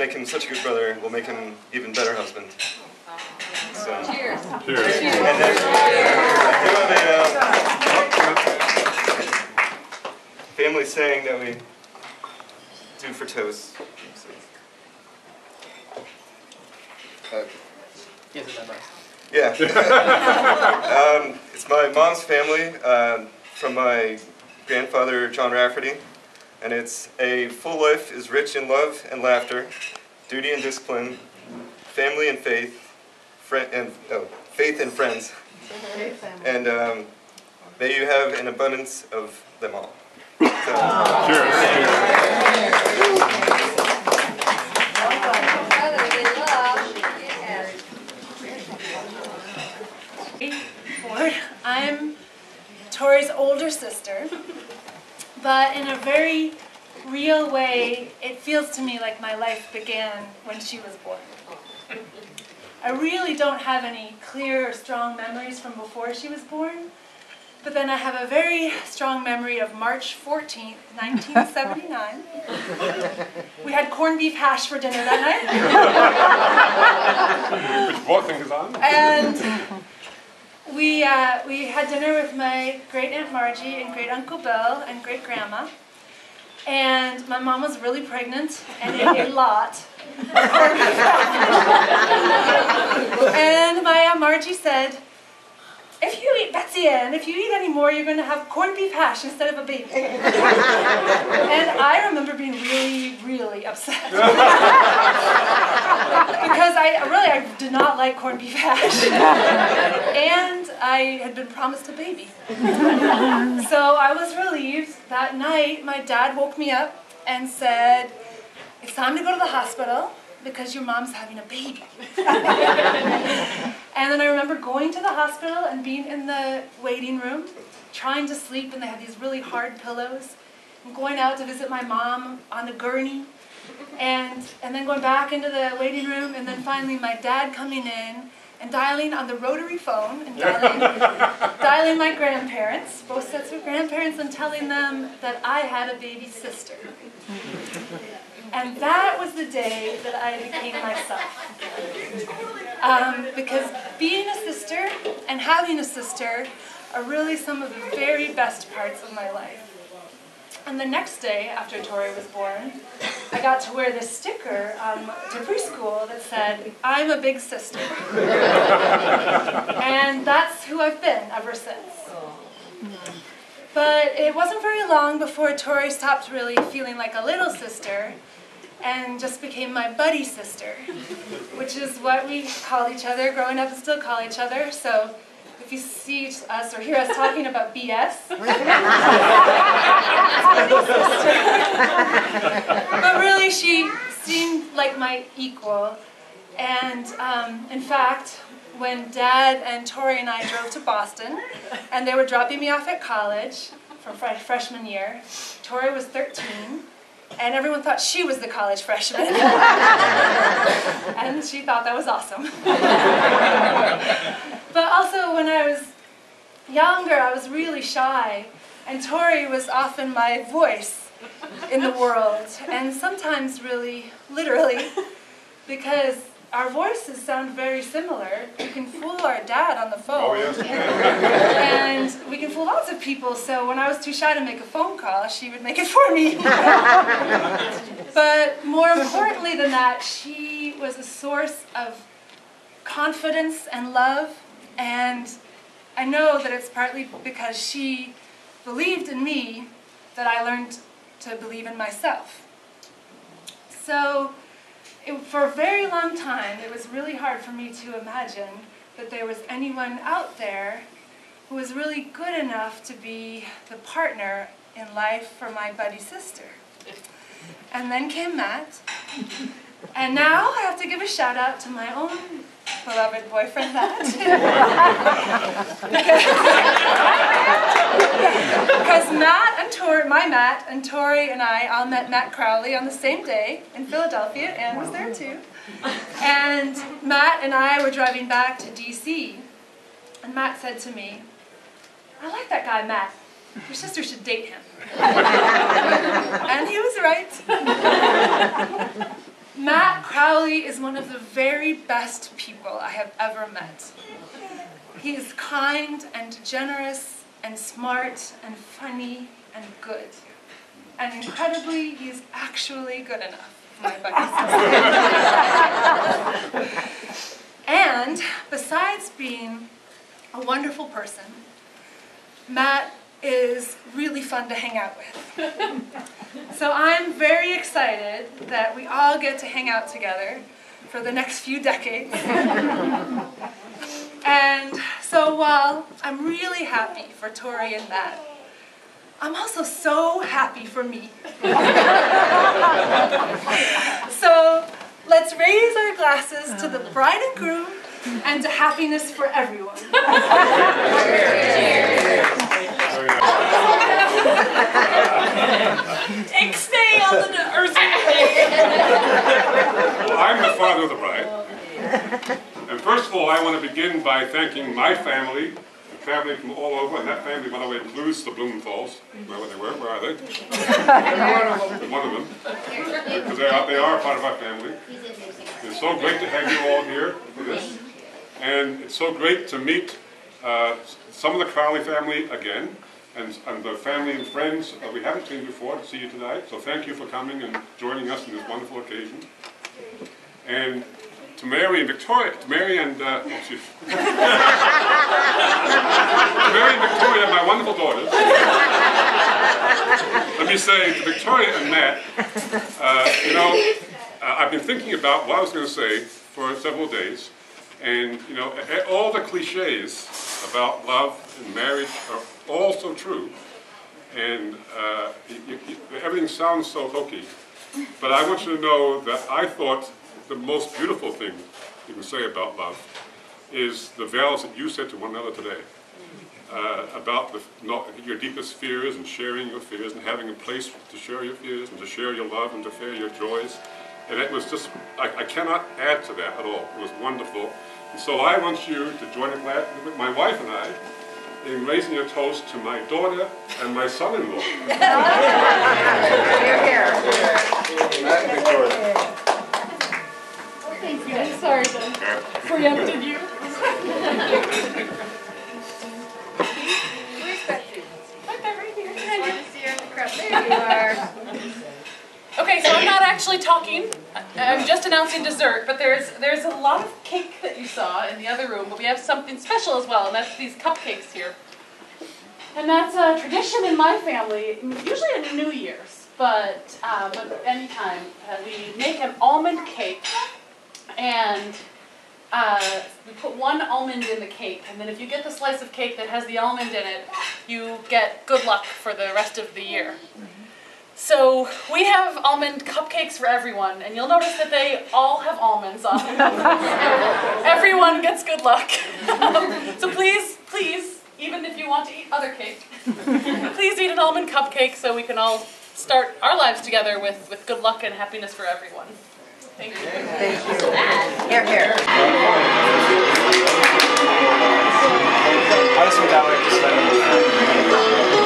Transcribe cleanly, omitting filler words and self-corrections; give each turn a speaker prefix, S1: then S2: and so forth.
S1: make him such a good brother will make him an even better husband. So,
S2: cheers.
S3: Cheers.
S1: And then I do have a family saying that we do for toast. Yeah. It's my mom's family, from my grandfather, John Rafferty, and it's a full life is rich in love and laughter, duty and discipline, family and faith, faith and friends, and may you have an abundance of them all. So,
S3: Cheers.
S4: Ford. I'm Tori's older sister, but in a very real way, it feels to me like my life began when she was born. I really don't have any clear or strong memories from before she was born, but then I have a very strong memory of March 14th, 1979. We had corned beef hash for dinner that night.
S3: Which walking is on?
S4: And we had dinner with my great-aunt Margie and great-uncle Bill and great-grandma. And my mom was really pregnant and ate a lot. And my Aunt Margie said, if you eat, Betsy Ann, if you eat any more, you're going to have corned beef hash instead of a baby. And I remember being really, really upset. Because I did not like corned beef hash. And I had been promised a baby. So I was relieved. That night, my dad woke me up and said, it's time to go to the hospital because your mom's having a baby. And then I remember going to the hospital and being in the waiting room, trying to sleep, and they had these really hard pillows, and going out to visit my mom on a gurney, and then going back into the waiting room, and then finally my dad coming in and dialing on the rotary phone and dialing my grandparents, both sets of grandparents, and telling them that I had a baby sister. And that was the day that I became myself. Because being a sister and having a sister are really some of the very best parts of my life. And the next day, after Tori was born, I got to wear this sticker to preschool that said, I'm a big sister. And that's who I've been ever since. But it wasn't very long before Tori stopped really feeling like a little sister and just became my buddy sister, which is what we call each other growing up and still call each other. So if you see us or hear us talking about BS, but really she seemed like my equal. And in fact, when Dad and Tori and I drove to Boston, and they were dropping me off at college for freshman year, Tori was 13, and everyone thought she was the college freshman. And she thought that was awesome. But also, when I was younger, I was really shy, and Tori was often my voice in the world, and sometimes really literally, because our voices sound very similar. We can fool our dad on the phone.
S3: Oh, yes.
S4: And we can fool lots of people, so when I was too shy to make a phone call, she would make it for me. But more importantly than that, she was a source of confidence and love, and I know that it's partly because she believed in me that I learned to believe in myself. So for a very long time, it was really hard for me to imagine that there was anyone out there who was really good enough to be the partner in life for my buddy sister. And then came Matt, and now I have to give a shout out to my own beloved boyfriend, Matt. Because Matt and Tori and I all met Matt Crowley on the same day in Philadelphia. Anne was there too. And Matt and I were driving back to DC, and Matt said to me, I like that guy, Matt. Your sister should date him. And he was right. Matt Crowley is one of the very best people I have ever met. He is kind and generous and smart and funny and good. And incredibly, he's actually good enough, my buddy says. And besides being a wonderful person, Matt is really fun to hang out with. So I'm very excited that we all get to hang out together for the next few decades. And so while I'm really happy for Tori and Matt, I'm also so happy for me. So let's raise our glasses to the bride and groom and to happiness for everyone.
S2: Stay on the earth.
S3: Well, I'm the father of the bride. And first of all, I want to begin by thanking my family, family from all over, and that family, by the way, includes the Blumenthal's. Where are they? One of them. Because they are part of our family. It's so great to have you all here for this. And it's so great to meet some of the Crowley family again, and the family and friends we haven't seen before to see you tonight. So thank you for coming and joining us in this wonderful occasion. And to Mary and Victoria, to Mary and Victoria, my wonderful daughters. Let me say to Victoria and Matt, I've been thinking about what I was going to say for several days. And, all the cliches about love and marriage are all so true. And everything sounds so hokey. But I want you to know that I thought the most beautiful thing you can say about love is the vows that you said to one another today. About your deepest fears and sharing your fears and having a place to share your fears and to share your love and to share your joys. And it was just, I cannot add to that at all. It was wonderful. And so I want you to join with my wife and I in raising a toast to my daughter and my son-in-law.
S2: Here.
S4: Thank you. I'm sorry to preempted you.
S2: We respect you.
S4: Right here.
S2: I want to see you in the crowd. There you are.
S5: Okay, so I'm not actually talking. I'm just announcing dessert, but there's a lot of cake that you saw in the other room, but we have something special as well, and that's these cupcakes here. And that's a tradition in my family, usually at New Year's, but anytime. We make an almond cake, and we put one almond in the cake, and then if you get the slice of cake that has the almond in it, you get good luck for the rest of the year. So we have almond cupcakes for everyone, and you'll notice that they all have almonds on them. Everyone gets good luck. So please, even if you want to eat other cake, please eat an almond cupcake so we can all start our lives together with good luck and happiness for everyone. Thank you.
S2: Thank you. Here.
S1: I just would like to spend